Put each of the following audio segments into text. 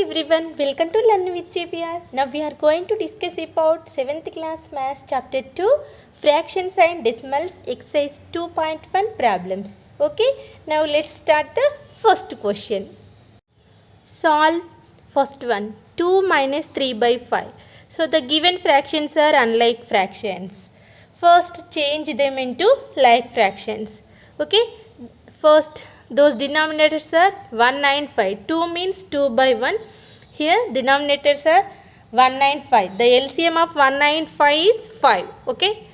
everyone, welcome to Learn with JPR. Now we are going to discuss about 7th class Maths chapter 2 fractions and decimals exercise 2.1 problems. Okay, now let's start the first question. Solve first one, 2 minus 3 by 5. So the given fractions are unlike fractions. First change them into like fractions. Okay, first those denominators are 195. 2 means 2 by 1. Here denominators are 195. The LCM of 195 is 5. Okay.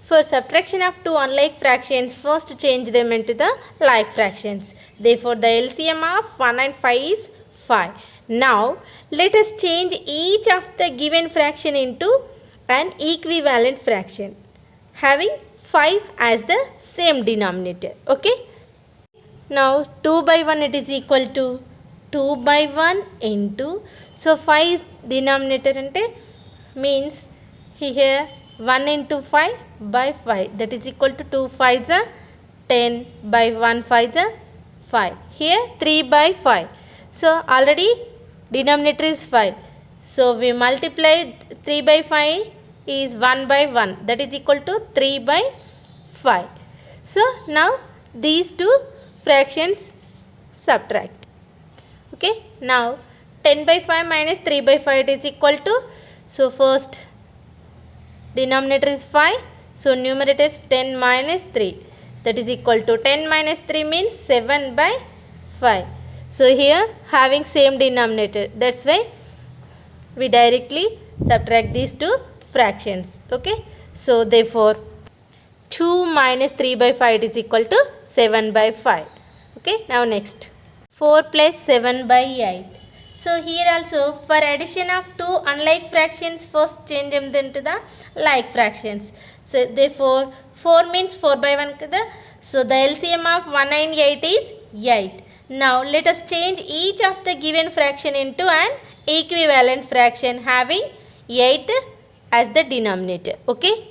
For subtraction of two unlike fractions, first change them into the like fractions. Therefore, the LCM of 195 is 5. Now, let us change each of the given fraction into an equivalent fraction, having 5 as the same denominator. Okay. Now 2 by 1 it is equal to 2 by 1 into, so 5 denominator ante means here 1 into 5 by 5, that is equal to 2 5 is 10 by 1 5 is 5. Here 3 by 5. So already denominator is 5. So we multiply 3 by 5 is 1 by 1, that is equal to 3 by 5. So now these two fractions subtract. Okay, now 10 by 5 minus 3 by 5 it is equal to, so first denominator is 5, so numerator is 10 minus 3, that is equal to 10 minus 3 means 7 by 5. So here having same denominator, that's why we directly subtract these two fractions. Okay, so therefore 2 minus 3 by 5 is equal to 7 by 5. Okay, now next 4 plus 7 by 8. So here also for addition of two unlike fractions, first change them into the like fractions. So therefore 4 means 4 by 1 kada. So the LCM of 198 is 8. Now let us change each of the given fraction into an equivalent fraction having 8 as the denominator. Okay.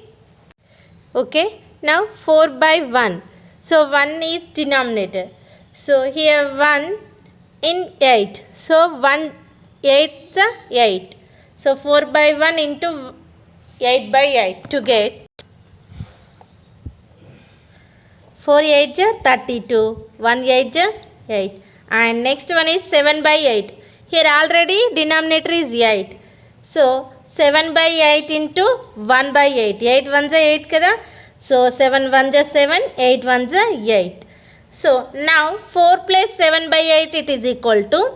Now 4 by 1. So 1 is denominator. So here 1 in 8. So 1 8 is 8. So 4 by 1 into 8 by 8 to get 4 8 is 32. 1 8 is 8. And next one is 7 by 8. Here already denominator is 8. So 7 by 8 into 1 by 8. 8 1 is 8 kada. So 7 1 is 7, 8 1 is 8. So now 4 plus 7 by 8 it is equal to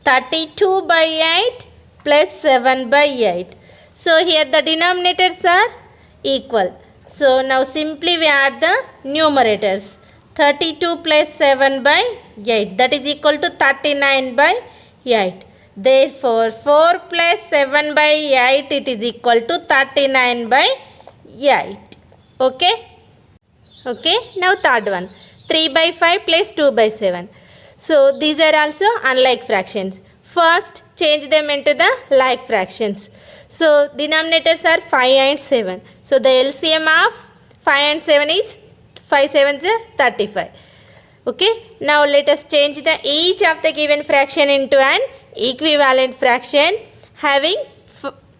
32 by 8 plus 7 by 8. So here the denominators are equal. So now simply we add the numerators. 32 plus 7 by 8, that is equal to 39 by 8. Therefore 4 plus 7 by 8 it is equal to 39 by 8. Okay, now third one, 3 by 5 plus 2 by 7. So these are also unlike fractions. First change them into the like fractions. So denominators are 5 and 7. So the LCM of 5 and 7 is 5 7 is 35. Okay, now let us change the each of the given fraction into an equivalent fraction having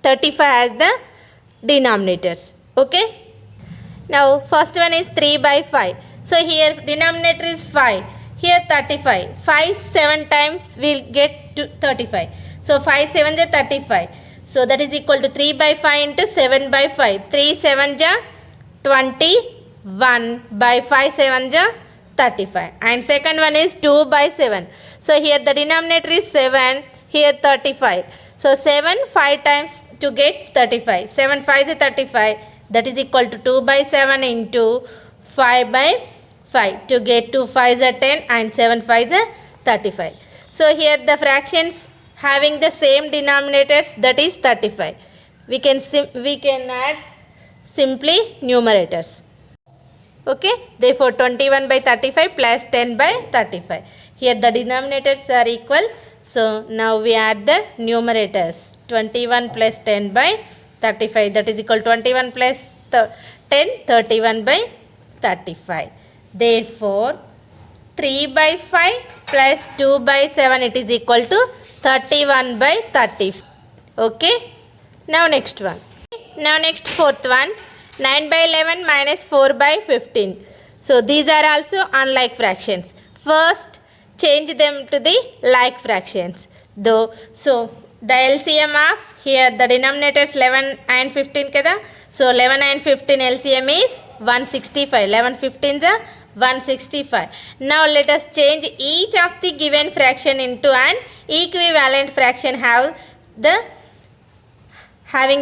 35 as the denominators. Okay. Now first one is 3 by 5. So here denominator is 5. Here 35. 5 7 times will get to 35. So 5 7 is 35. So that is equal to 3 by 5 into 7 by 5. 3 7 is 21 by 5 7 is 35. And second one is 2 by 7. So here the denominator is 7. Here 35. So 7 5 times to get 35. 7 5 is 35. That is equal to 2 by 7 into 5 by 5 to get 2 5 is 10 and 7 5 is 35. So here the fractions having the same denominators, that is 35. We can add simply numerators. Okay, therefore 21 by 35 plus 10 by 35. Here the denominators are equal. So now we add the numerators. 21 plus 10 by 35, that is equal to 21 plus 10, 31 by 35. Therefore 3 by 5 plus 2 by 7, it is equal to 31 by 30. Okay. Now next one. Now next fourth one. 9 by 11 minus 4 by 15. So these are also unlike fractions. First change them to the like fractions. Though, so the LCM of here the denominators 11 and 15 kada. So 11 and 15 LCM is 165. 11 15 is 165. Now let us change each of the given fraction into an equivalent fraction having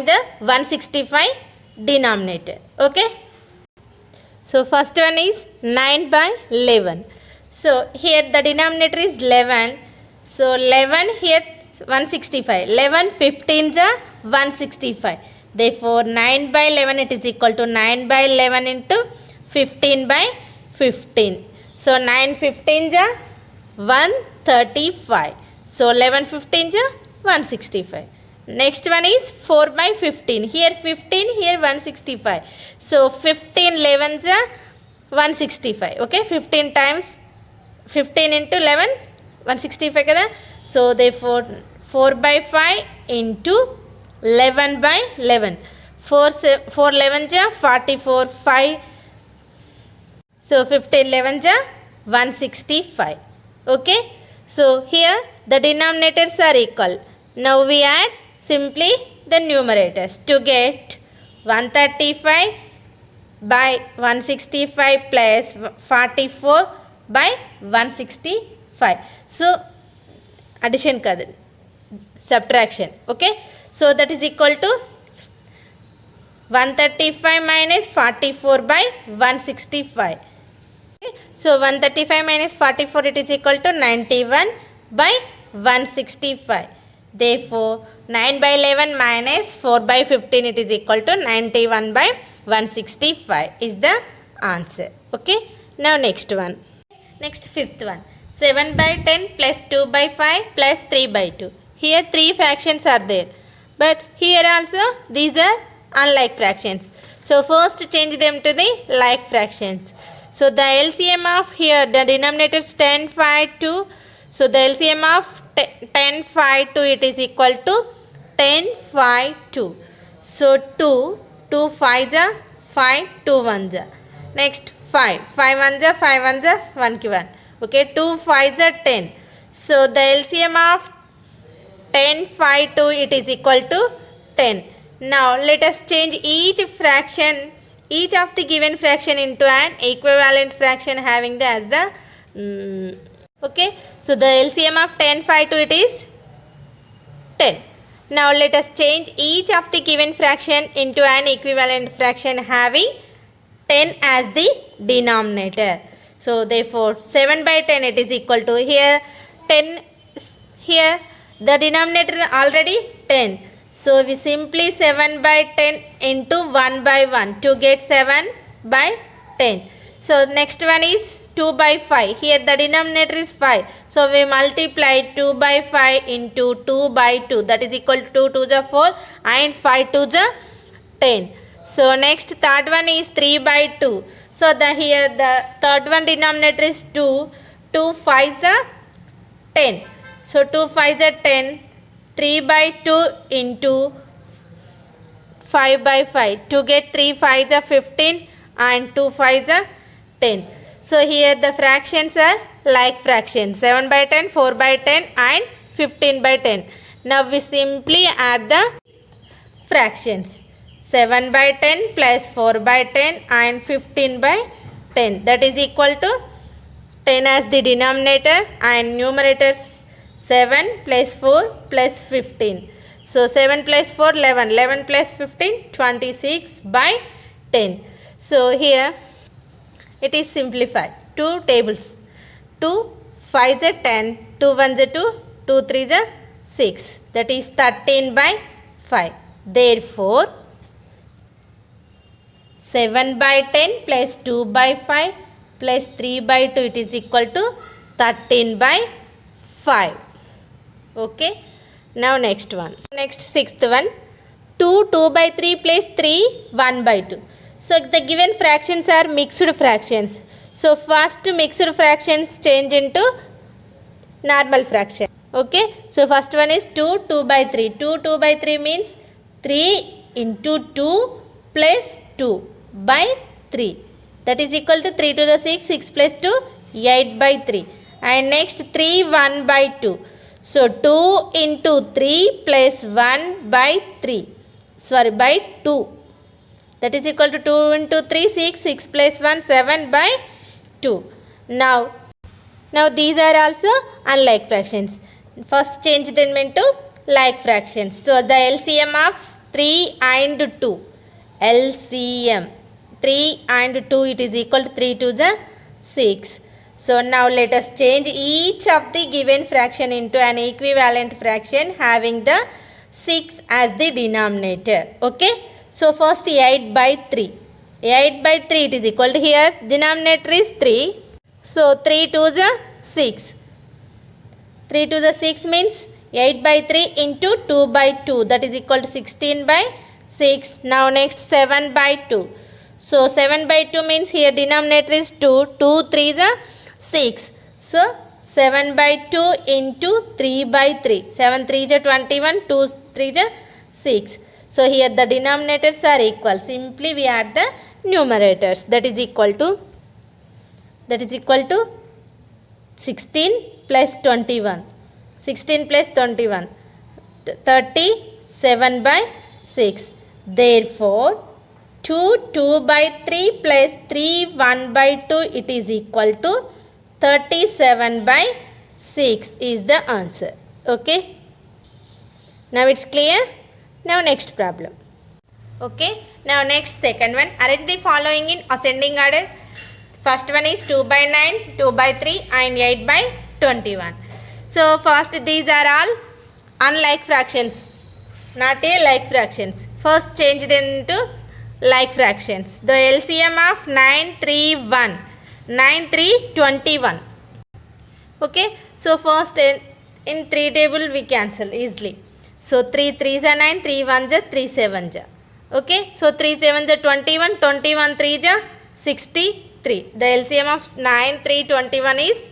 the 165 denominator. Okay. So first one is 9 by 11. So here the denominator is 11. So 11 here 165. 11 15 is 165. Therefore 9 by 11 it is equal to 9 by 11 into 15 by 15. So 9 15 is 135. So 11 15 is 165. Next one is 4 by 15. Here 15, here 165. So 15 11 is 165. Okay, 15 times 15 into 11, 165 kada. So therefore 4 by 5 into 11 by 11. 4 11 is 44, 5. So 15 11 is 165. Okay. So here the denominators are equal. Now we add simply the numerators to get 135 by 165 plus 44 by 165. So addition kada, subtraction. Okay. So that is equal to 135 minus 44 by 165. Okay. So 135 minus 44 it is equal to 91 by 165. Therefore 9 by 11 minus 4 by 15 it is equal to 91 by 165 is the answer. Okay. Now next one. Next fifth one. 7 by 10 plus 2 by 5 plus 3 by 2. Here three fractions are there. But here also these are unlike fractions. So first change them to the like fractions. So the LCM of here the denominator is 10, 5, 2. So the LCM of 10, 5, 2 it is equal to 10, 5, 2. So 2, 2 5 is 5, 2 1 is. Next 5, 5 1 is 5 1 is 1 ki 1. Okay, 2 5 is 10. So the LCM of 10, 5, 2 it is equal to 10. Now let us change each fraction, each of the given fraction into an equivalent fraction having the as the okay. So the LCM of 10, 5, 2 it is 10. Now let us change each of the given fraction into an equivalent fraction having 10 as the denominator. So therefore 7 by 10 it is equal to here 10, here the denominator already 10. So we simply 7 by 10 into 1 by 1 to get 7 by 10. So next one is 2 by 5. Here the denominator is 5. So we multiply 2 by 5 into 2 by 2. That is equal to 2 to the 4 and 5 to the 10. So next third one is 3 by 2. So here the third one denominator is 2. 2 5 is 10. So 2 5 is 10. 3 by 2 into 5 by 5. To get 3 5 is 15 and 2 5 is 10. So here the fractions are like fractions. 7 by 10, 4 by 10 and 15 by 10. Now we simply add the fractions. 7 by 10 plus 4 by 10 and 15 by 10. That is equal to 10 as the denominator and numerators 7 plus 4 plus 15. So 7 plus 4 11. 11 plus 15 26 by 10. So here it is simplified. 2 tables. 2 5 is 10. 2 1 is 2. 2 3 is 6. That is 13 by 5. Therefore 7 by 10 plus 2 by 5 plus 3 by 2 it is equal to 13 by 5. Okay. Now next one. Next sixth one. 2 2 by 3 plus 3 1 by 2. So the given fractions are mixed fractions. So first mixed fractions change into normal fraction. Okay, so first one is 2 by 3. 2 by 3 means 3 into 2 plus 2 by 3. That is equal to 3 to the 6. 6 plus 2, 8 by 3. And next 3 1 by 2. So 2 into 3 plus 1 by 3. Sorry, by 2. That is equal to 2 into 3, 6. 6 plus 1, 7 by 2. Now these are also unlike fractions. First change them into like fractions. So the LCM of 3 and 2. LCM 3 and 2, it is equal to 3 to the 6. So now let us change each of the given fraction into an equivalent fraction having the 6 as the denominator. Okay. So first 8 by 3. 8 by 3, it is equal to here denominator is 3. So 3 to the 6. 3 to the 6 means 8 by 3 into 2 by 2. That is equal to 16 by 6. Now next 7 by 2. So 7 by 2 means here denominator is 2. 2 3 the 6. So 7 by 2 into 3 by 3. 7 3 is 21. 2 3 is 6. So here the denominators are equal. Simply we add the numerators. That is equal to 16 plus 21. 16 plus 21. 37 by 6. Therefore 2 by 3 plus 3 1 by 2, it is equal to 37 by 6 is the answer. Okay. Now it's clear. Now next problem. Okay. Now next second one. Arrange the following in ascending order. First one is 2 by 9, 2 by 3 and 8 by 21. So first these are all unlike fractions, not a like fractions. First change them into like fractions. The LCM of 9 3 1. 9 3 21. Okay. So first in 3 table we cancel easily. So 3 3 is 9, 3 1 is 3 7 is. Okay. So 3 7 is 21, 21 3 is 63. The LCM of 9 3 21 is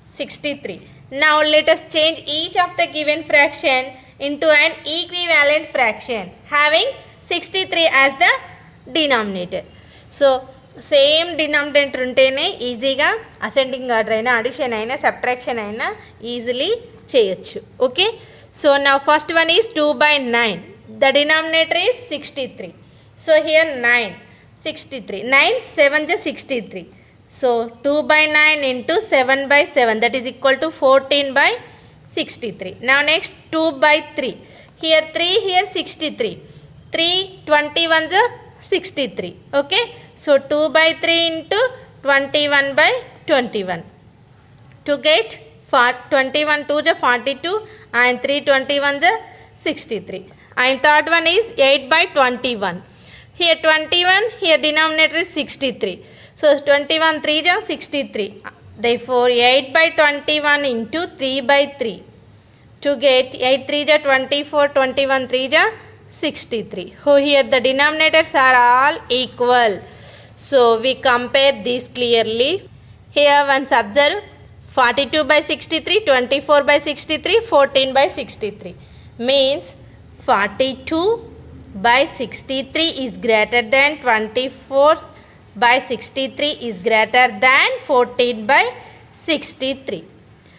63. Now let us change each of the given fraction into an equivalent fraction having 63 as the denominator. So same denominator untene easyga ascending order aina addition aina subtraction aina easily cheyochu. Okay. So now first one is 2 by 9. The denominator is 63. So here 9 63. 9 7 is 63. So 2 by 9 into 7 by 7, that is equal to 14 by 63. Now next 2 by 3. Here 3, here 63. 3 21 is 63. Okay. So 2 by 3 into 21 by 21. To get 21 2 is 42 and 3 21 is 63. And third one is 8 by 21. Here 21, here denominator is 63. So 21 3 is 63. Therefore 8 by 21 into 3 by 3. To get 8 3 is 24, 21 3 is 63. So here the denominators are all equal. So we compare these clearly. Here once observe 42 by 63, 24 by 63, 14 by 63. Means 42 by 63 is greater than 24 by 63 is greater than 14 by 63.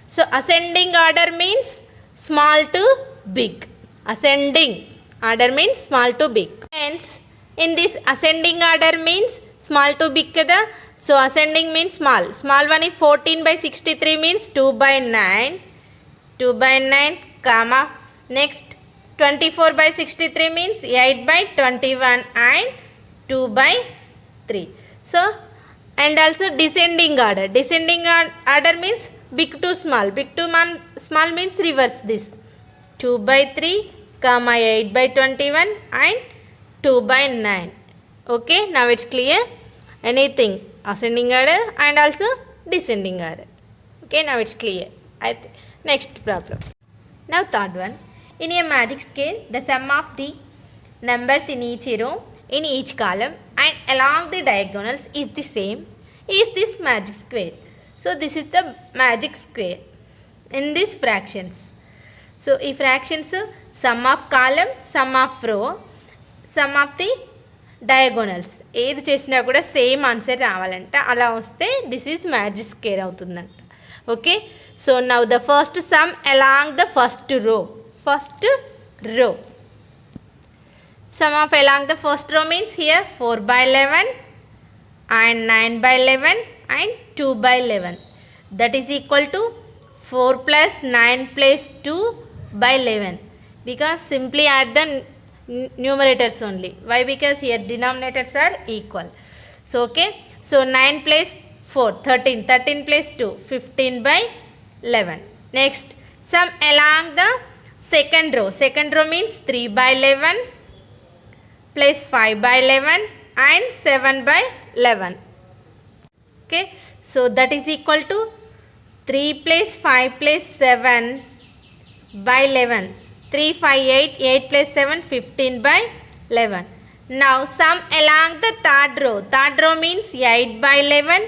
So ascending order means small to big. Ascending order means small to big. Hence in this ascending order means small to big kada. So ascending means small. Small one is 14 by 63 means 2 by 9. 2 by 9 comma. Next 24 by 63 means 8 by 21 and 2 by 3. So and also descending order. Descending order means big to small. Big to small means reverse this. 2 by 3 comma 8 by 21 and 2 by 9. Okay. Now it's clear. Anything ascending order and also descending order. Okay. Now it's clear. Next problem. Now third one. In a magic scale, the sum of the numbers in each row, in each column and along the diagonals is the same is this magic square. So this is the magic square in these fractions. So ఈ fractions sum of column, sum of row, sum of the diagonals ఏది చేసినా కూడా same answer రావాలంట. అలా వస్తే this is magic square అవుతుందంట. Okay, so now the first some along the first row. Sum of along the first row means here 4 by 11 and 9 by 11 and 2 by 11. That is equal to 4 plus 9 plus 2 by 11. Because simply add the numerators only. Why? Because here denominators are equal. So okay. So 9 plus 4, 13. 13 plus 2, 15 by 11. Next, sum along the second row. Second row means 3 by 11 plus 5 by 11 and 7 by 11. Okay, so that is equal to 3 plus 5 plus 7 by 11. 3, 5, 8, 8 plus 7, 15 by 11. Now sum along the third row. Third row means 8 by 11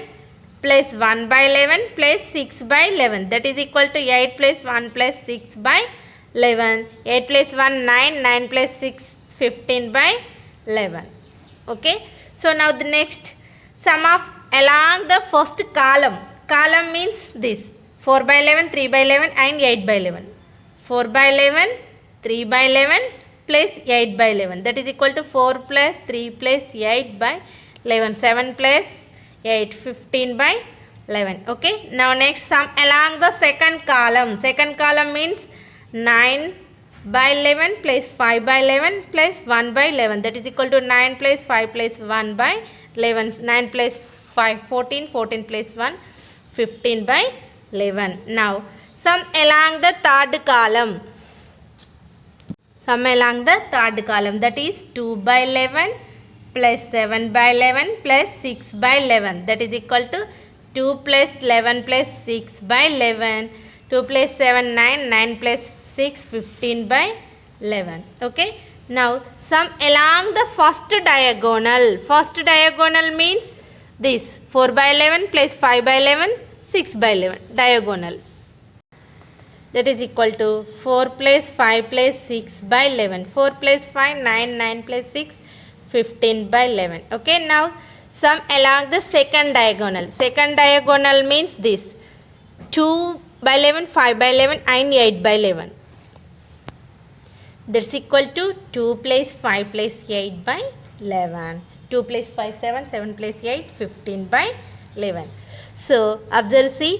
plus 1 by 11 plus 6 by 11. That is equal to 8 plus 1 plus 6 by 11. 8 plus 1, 9, 9 plus 6, 15 by 11. Okay, so now the next sum of along the first column. Column means this 4 by 11, 3 by 11 and 8 by 11. 4 by 11, 3 by 11 plus 8 by 11. That is equal to 4 plus 3 plus 8 by 11. 7 plus 8, 15 by 11. Okay, now next sum along the second column. Second column means 9 by 11 plus 5 by 11 plus 1 by 11. That is equal to 9 plus 5 plus 1 by 11. 9 plus 5, 14. 14 plus 1, 15 by 11. Now sum along the third column. Sum along the third column, that is 2 by 11 plus 7 by 11 plus 6 by 11. That is equal to 2 plus 11 plus 6 by 11. 2 plus 7, 9, 9 plus 6, 15 by 11. Okay, now sum along the first diagonal. First diagonal means this 4 by 11 plus 5 by 11, 6 by 11 diagonal. That is equal to 4 plus 5 plus 6 by 11. 4 plus 5, 9, 9 plus 6, 15 by 11. Okay, now sum along the second diagonal. Second diagonal means this 2 by 11, 5 by 11 and 8 by 11. That's equal to 2 plus 5 plus 8 by 11. 2 plus 5, 7, 7 plus 8, 15 by 11. So observe, see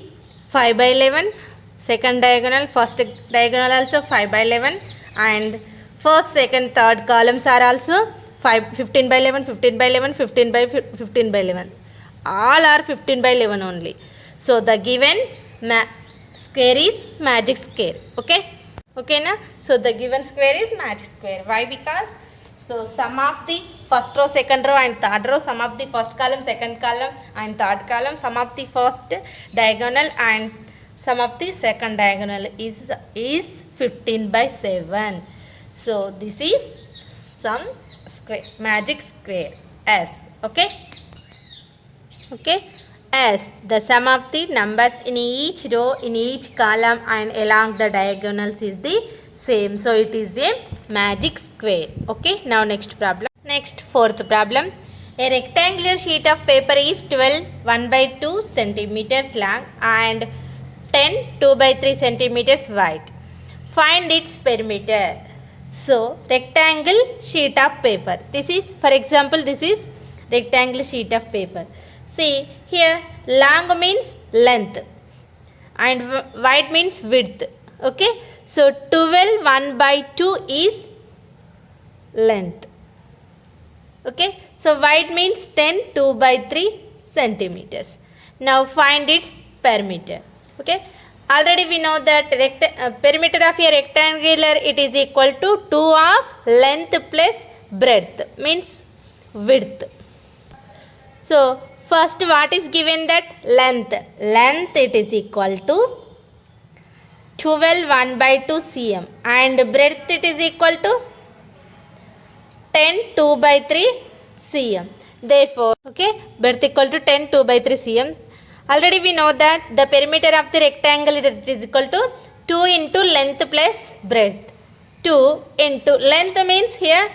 5 by 11, second diagonal, first diagonal also 5 by 11 and first, second, third columns are also 15 by 11, 15 by 11, 15 by 15 by 11. All are 15 by 11 only. So the given square is magic square. Okay, okay na? So the given square is magic square. Why? Because so sum of the first row, second row and third row, sum of the first column, second column and third column, sum of the first diagonal and sum of the second diagonal is 15 by 7. So this is some square, magic square S. Okay, okay, as the sum of the numbers in each row, in each column and along the diagonals is the same. So it is a magic square. Okay, now next problem. Next, fourth problem. A rectangular sheet of paper is 12 1 by 2 centimeters long and 10 2 by 3 centimeters wide. Find its perimeter. So rectangle sheet of paper. This is, for example, this is rectangle sheet of paper. See here, long means length and wide means width. Okay, so 12 1 by 2 is length. Okay, so wide means 10 2 by 3 centimeters. Now find its perimeter. Okay, already we know that perimeter of a rectangular, it is equal to 2 of length plus breadth means width. So first, what is given that length? Length it is equal to 12 1 by 2 cm and breadth it is equal to 10 2 by 3 cm. Therefore, okay, breadth equal to 10, 2 by 3 cm. Already we know that the perimeter of the rectangle is equal to 2 into length plus breadth. 2 into length means here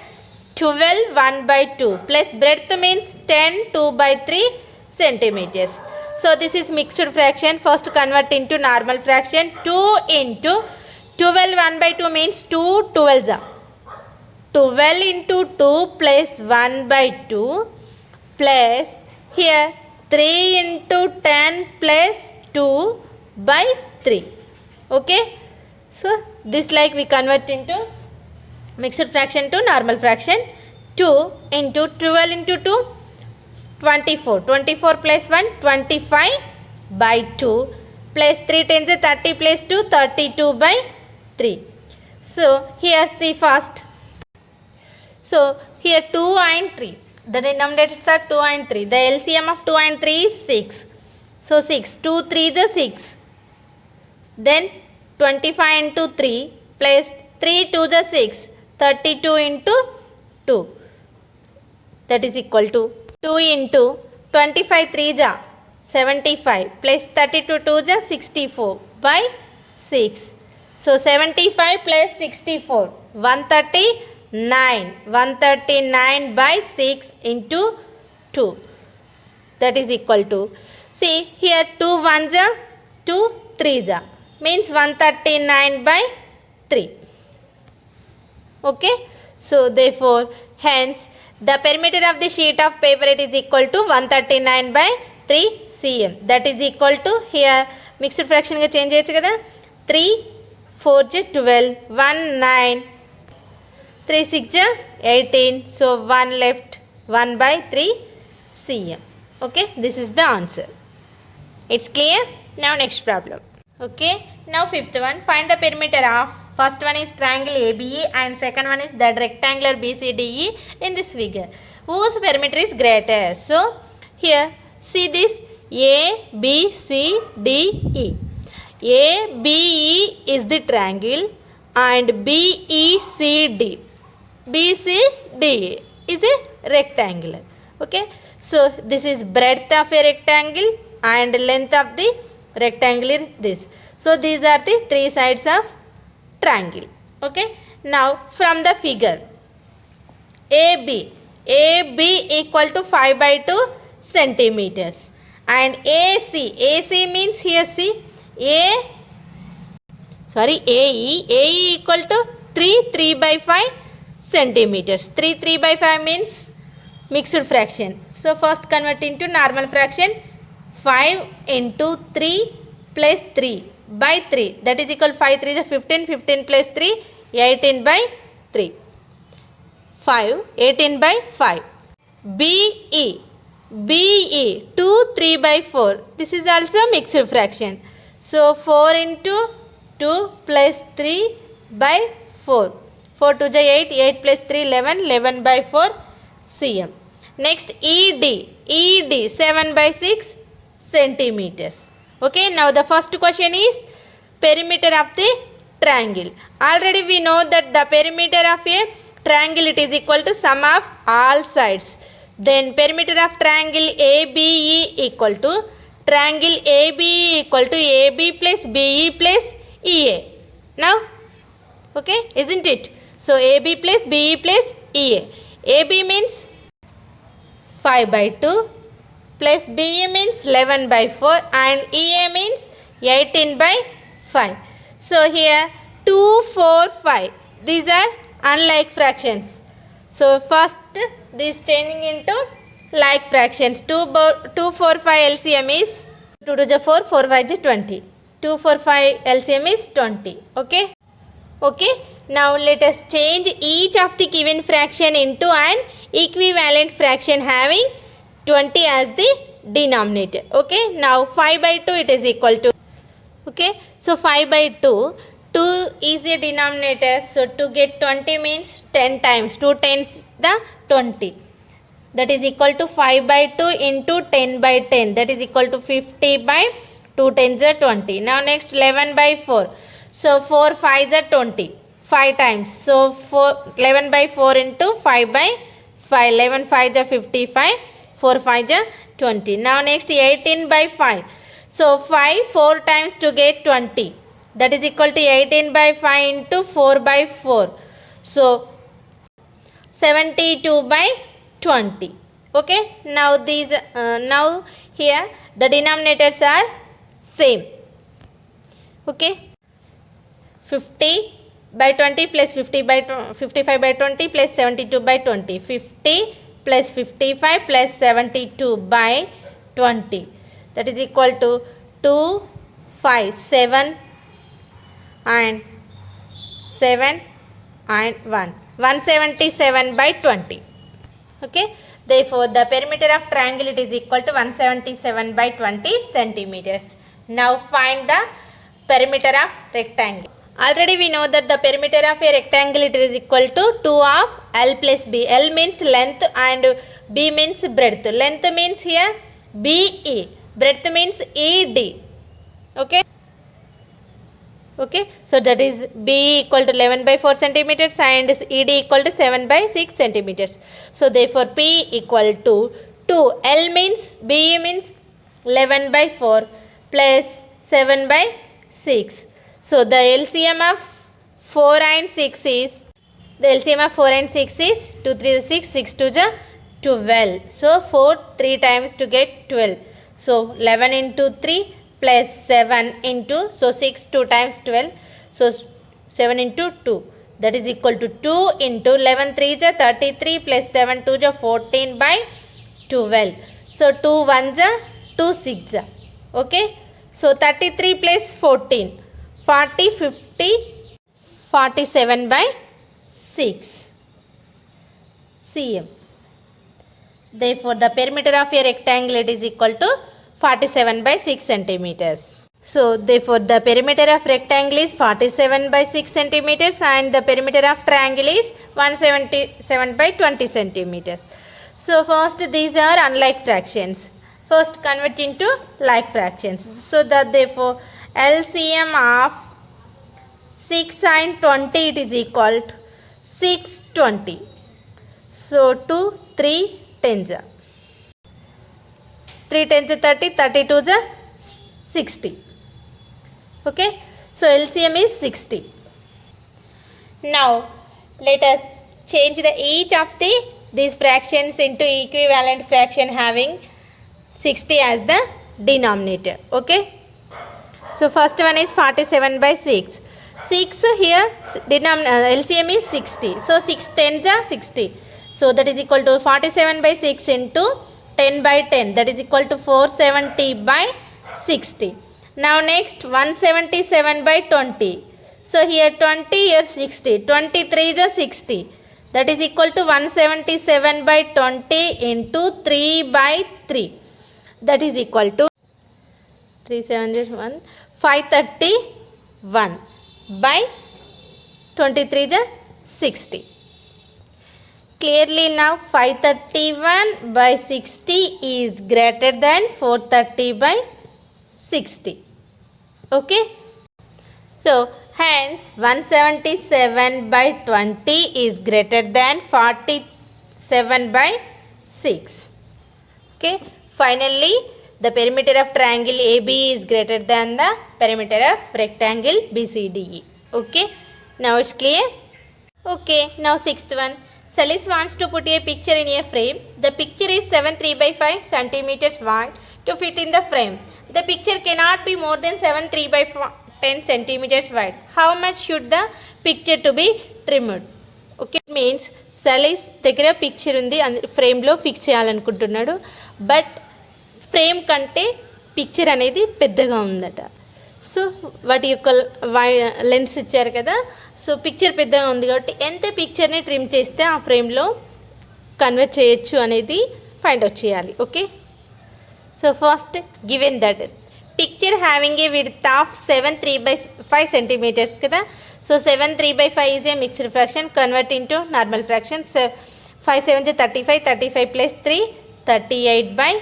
12 1 by 2 plus breadth means 10 2 by 3 centimeters. So this is mixed fraction. First convert into normal fraction. 2 into 12 1 by 2 means 2 12s are 12 into 2 plus 1 by 2 plus here 3 into 10 plus 2 by 3. Okay. So this like we convert into mixed fraction to normal fraction. 2 into 12 into 2 24. 24 plus 1 25 by 2 plus 3 10 is 30 plus 2 32 by 3. So here see first. So here 2 and 3. The denominators are 2 and 3. The LCM of 2 and 3 is 6. So 6. 2 3 is 6. Then 25 into 3 plus 3 to the 6. 32 into 2. That is equal to 2 into 25 3 ja 75 plus 32 2 ja 64 by 6. So 75 plus 64 139. 139 by 6 into 2. That is equal to, see here 2 1 ja 2 3 ja means 139 by 3. Okay. So therefore hence the perimeter of the sheet of paper it is equal to 139 by 3 cm. That is equal to here mixed fraction ga change cheyochu kada 3 4 ja 12 1 9 3 6 ja 18. So 1 left 1 by 3 cm. Okay. This is the answer. It's clear? Now next problem. Okay. Now fifth one. Find the perimeter of first one is triangle ABE and second one is that rectangular BCDE in this figure. Whose perimeter is greater? So here see this ABCDE. ABE is the triangle and BECD. BCDE is a rectangular. Okay. So this is breadth of a rectangle and length of the rectangle is this. So these are the three sides of triangle. Okay. Now from the figure AB equal to 5 by 2 centimeters and AC means here see AE equal to 3 by 5 centimeters. 3 by 5 means mixed fraction. So first convert into normal fraction. 5 into 3 plus 3 by 3 that is equal 5 3 is 15 15 plus 3 18 by 3 5 18 by 5. BE 2 3 by 4 this is also mixed fraction. So 4 into 2 plus 3 by 4 4 2 is 8 8 plus 3 11 11 by 4 cm. Next ED 7 by 6 centimeters. Okay. Now the first question is perimeter of the triangle. Already we know that the perimeter of a triangle it is equal to sum of all sides. Then perimeter of triangle ABE equal to triangle ABE equal to AB plus BE plus EA. Now okay, isn't it? So AB plus BE plus EA. AB means 5 by 2 plus BE means 11 by 4 and EA means 18 by 5. So here 2 4 5 these are unlike fractions. So first this changing into like fractions. 2 4 5 LCM is 2 to the 4 4 5 is 20. 2 4 5 LCM is 20. Okay. Okay. Now let us change each of the given fraction into an equivalent fraction having 20 as the denominator. Okay. Now 5 by 2 it is equal to, okay. So 5 by 2 is a denominator. So to get 20 means 10 times 2 times the 20. That is equal to 5 by 2 into 10 by 10. That is equal to 50 by 2 tens are 20. Now next 11 by 4. So 4 5s are 20. 5 times. So 11 by 4 into 5 by 5. 11 5s are 55. 4 5 ja 20. Now next 18 by 5. So 5 4 times to get 20. That is equal to 18 by 5 into 4 by 4. So 72 by 20. Okay. Now these now here the denominators are same. Okay. 50 by 20 plus 50 by 55 by 20 plus 72 by 20. 50 plus 55 plus 72 by 20. That is equal to 2, 5, 7 and 7 and 1. 177 by 20. Okay. Therefore, the perimeter of triangle it is equal to 177 by 20 centimeters. Now find the perimeter of rectangle. Already we know that the perimeter of a rectangle it is equal to 2 of L plus B. L means length and B means breadth. Length means here BE. Breadth means ED. Okay. Okay. So that is BE equal to 11 by 4 centimeters and ED equal to 7 by 6 centimeters. So therefore P equal to 2. L means BE means 11 by 4 plus 7 by 6. So the LCM of 4 and 6 is, the LCM of 4 and 6 is 2 3 is 6, 6 2 is 12. So 4 3 times to get 12. So 11 into 3 plus 7 into, so 6 2 times 12. So 7 into 2. That is equal to 2 into 11 3 is 33 plus 7 2 is 14 by 12. So 2 1 is 2 6. Okay. So 33 plus 14. 40, 50, 47 by 6 cm. Therefore, the perimeter of a rectangle it is equal to 47 by 6 centimeters. So, therefore, the perimeter of rectangle is 47 by 6 centimeters and the perimeter of triangle is 177 by 20 centimeters. So, first these are unlike fractions. First convert into like fractions. So, that therefore, LCM of 6 and 20 it is equal to 620. So 2 3 10s. 3 10s 30, 32 is 60. Okay. So LCM is 60. Now let us change the each of these fractions into equivalent fraction having 60 as the denominator. Okay. So first one is 47 by 6. 6 here LCM is 60. So 6 10s are 60. So that is equal to 47 by 6 into 10 by 10. That is equal to 470 by 60. Now next 177 by 20. So here 20 here 60. 23 is a 60. That is equal to 177 by 20 into 3 by 3. That is equal to 371 531 by 23 is 60. Clearly now 531 by 60 is greater than 430 by 60. Okay. So hence 177 by 20 is greater than 47 by 6. Okay. Finally, the perimeter of triangle AB is greater than the perimeter of rectangle BCDE. Okay. Now it's clear. Okay. Now sixth one. Salis wants to put a picture in a frame. The picture is 7 3 by 5 centimeters wide to fit in the frame. The picture cannot be more than 7 3 by 10 centimeters wide. How much should the picture to be trimmed? Okay. It means Salis దగ్గర picture ఉంది frame లో fix చేయాలనుకుంటున్నాడు. But frame కంటే picture అనేది పెద్దగా ఉందట. So వాటి యొక్క lens ఇచ్చారు కదా. సో పిక్చర్ పెద్దగా ఉంది కాబట్టి ఎంత పిక్చర్ని ట్రిమ్ చేస్తే ఆ ఫ్రేమ్లో కన్వర్ట్ చేయొచ్చు అనేది ఫైండ్ అవుట్ చేయాలి. Okay. So first given that picture having a width of 7 3 by 5 centimeters కదా. So 7 3 by 5 is a mixed fraction. Convert into normal fraction. 5 7 35, 35 plus 3 38 by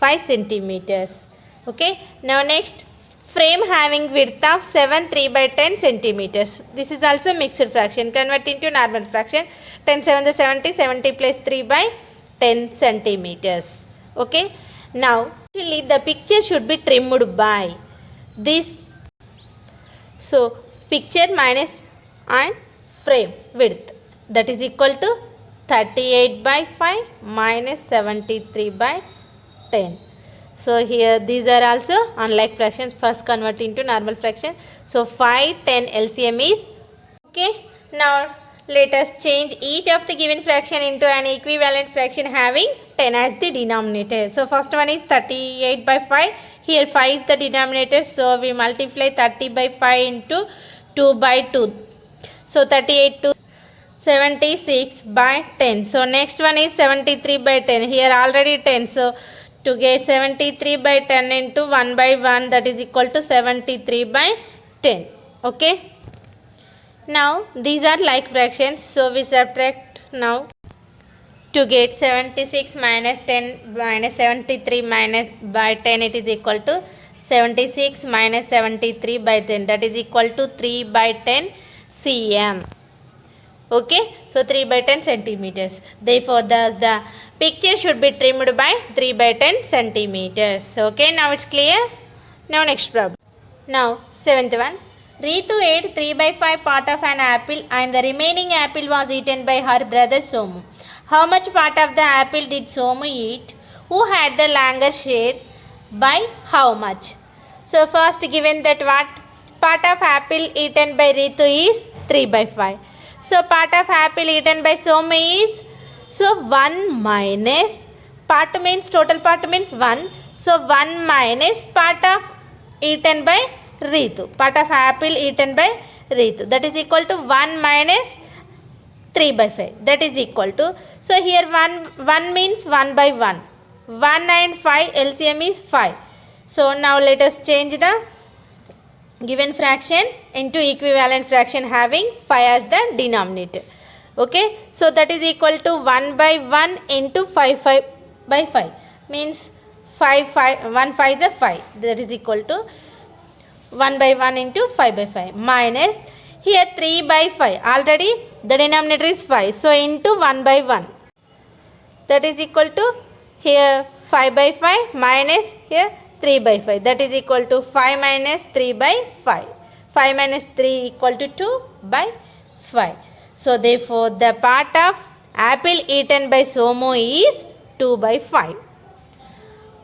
5 centimeters. Okay. Now next, frame having width of 7 3 by 10 centimeters. This is also mixed fraction. Convert into normal fraction. 10 7 70, 70 plus 3 by 10 centimeters. Okay, now actually the picture should be trimmed by this. So picture minus and frame width, that is equal to 38 by 5 minus 73 by 10. So here these are also unlike fractions. First convert into normal fraction. So 5, 10 LCM is okay. Now let us change each of the given fraction into an equivalent fraction having 10 as the denominator. So first one is 38 by 5. Here 5 is the denominator. So we multiply 30 by 5 into 2 by 2. So 38 to 76 by 10. So next one is 73 by 10. Here already 10. So to get 73 by 10 into 1 by 1, that is equal to 73 by 10. Okay. Now these are like fractions. So we subtract now to get 76 minus 10 minus 73 minus by 10, it is equal to 76 minus 73 by 10, that is equal to 3 by 10 cm. Okay, so 3 by 10 centimeters. Therefore thus the picture should be trimmed by 3 by 10 centimeters. Okay, now it's clear. Now next problem. Now seventh one. Ritu ate 3 by 5 part of an apple and the remaining apple was eaten by her brother Somu. How much part of the apple did Somu eat? Who had the longer share? By how much? So first given that what part of apple eaten by Ritu is 3 by 5. So part of apple eaten by Somu is, so 1 minus, part means total part means 1. So 1 minus part of eaten by Ritu, part of apple eaten by Ritu, that is equal to 1 minus 3 by 5, that is equal to, so here 1 means 1 by 1. 1 and 5 LCM is 5. So now let us change the given fraction into equivalent fraction having 5 as the denominator. Okay, so that is equal to 1 by 1 into 5 by 5 means 1 5 is a 5, that is equal to 1 by 1 into 5 by 5 minus here 3 by 5, already the denominator is 5, so into 1 by 1, that is equal to here 5 by 5 minus here 3 by 5, that is equal to 5 minus 3 by 5. 5 minus 3 equal to 2 by 5. So therefore the part of apple eaten by Somu is 2 by 5.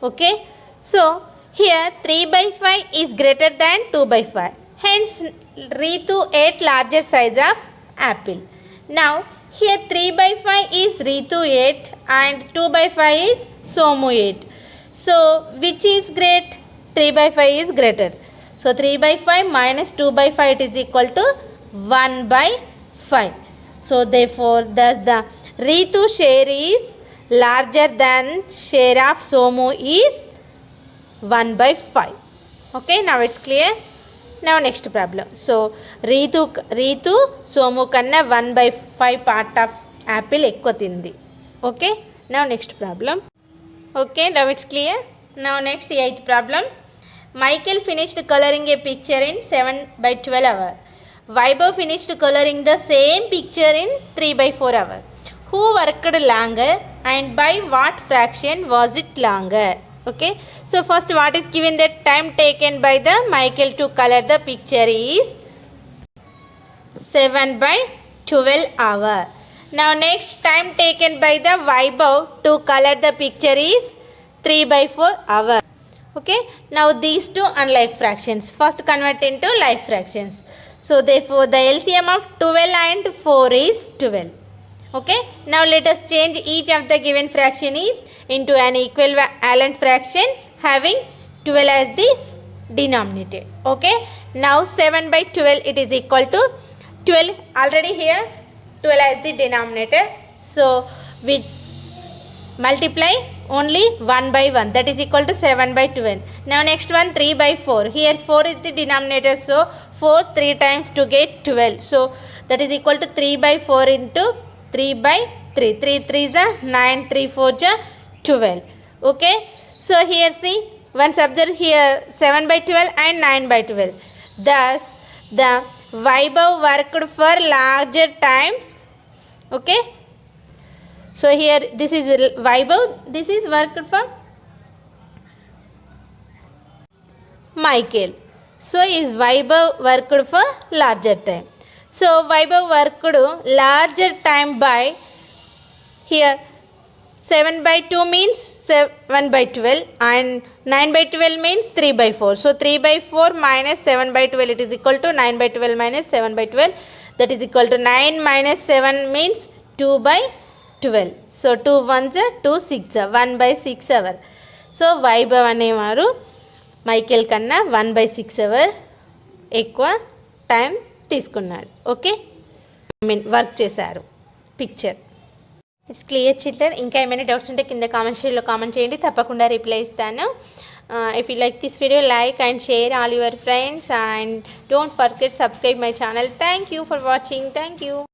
Okay, so here 3 by 5 is greater than 2 by 5. Hence Ritu ate larger size of apple. Now here 3 by 5 is Ritu ate and 2 by 5 is Somu ate. So which is great? 3 by 5 is greater. So 3 by 5 minus 2 by 5, it is equal to 1 by 5. So therefore thus the Ritu share is larger than share of Somu is 1 by 5. Okay, now it's clear. Now next problem. So Ritu Somu kanna 1 by 5 part of apple ekku tindi. Okay, now next problem. Okay, now it's clear. Now next 8th problem. Michael finished coloring a picture in 7 by 12 hours. Vaibhav finished coloring the same picture in 3 by 4 hours. Who worked longer and by what fraction was it longer? Okay, so first what is given, that time taken by the Michael to color the picture is 7 by 12 hours. Now next time taken by the Vaibhav to color the picture is 3 by 4 hours. Okay, now these two unlike fractions, first convert into like fractions. So therefore the LCM of 12 and 4 is 12. Okay, now let us change each of the given fraction is into an equivalent fraction having 12 as this denominator. Okay, now 7 by 12 it is equal to 12, already here 12 as the denominator. So we multiply only 1 by 1, that is equal to 7 by 12. Now next one 3 by 4, here 4 is the denominator, so 4 3 times to get 12. So that is equal to 3 by 4 into 3 by 3. 3 3 is a 9, 3 4 is a 12. Okay, so here see, once observe here 7 by 12 and 9 by 12. Thus the Vaibhav worked for larger time. Okay, so here this is Vaibhav, this is worked for Michael. So is Vaibhav worked for larger time. So Vaibhav worked larger time by here 7 by 2 means 7 by 12 and 9 by 12 means 3 by 4. So 3 by 4 minus 7 by 12 it is equal to 9 by 12 minus 7 by 12, that is equal to 9 minus 7 means 2 by 12. So 2 1s are 2 6 1 by 6 hour. So Vaibhav అనేవారు Michael కన్నా 1 by 6 hour ఎక్కువ time తీసుకున్నాడు. Okay, I mean work చేశారు. Picture it's clear children. ఇంకా ఏమైనా doubts ఉంటే కింద comment షేర్లో comment చేయండి, తప్పకుండా రిప్లై ఇస్తాను. If you like this video, like and share all your friends and don't forget subscribe my channel. Thank you for watching. Thank you.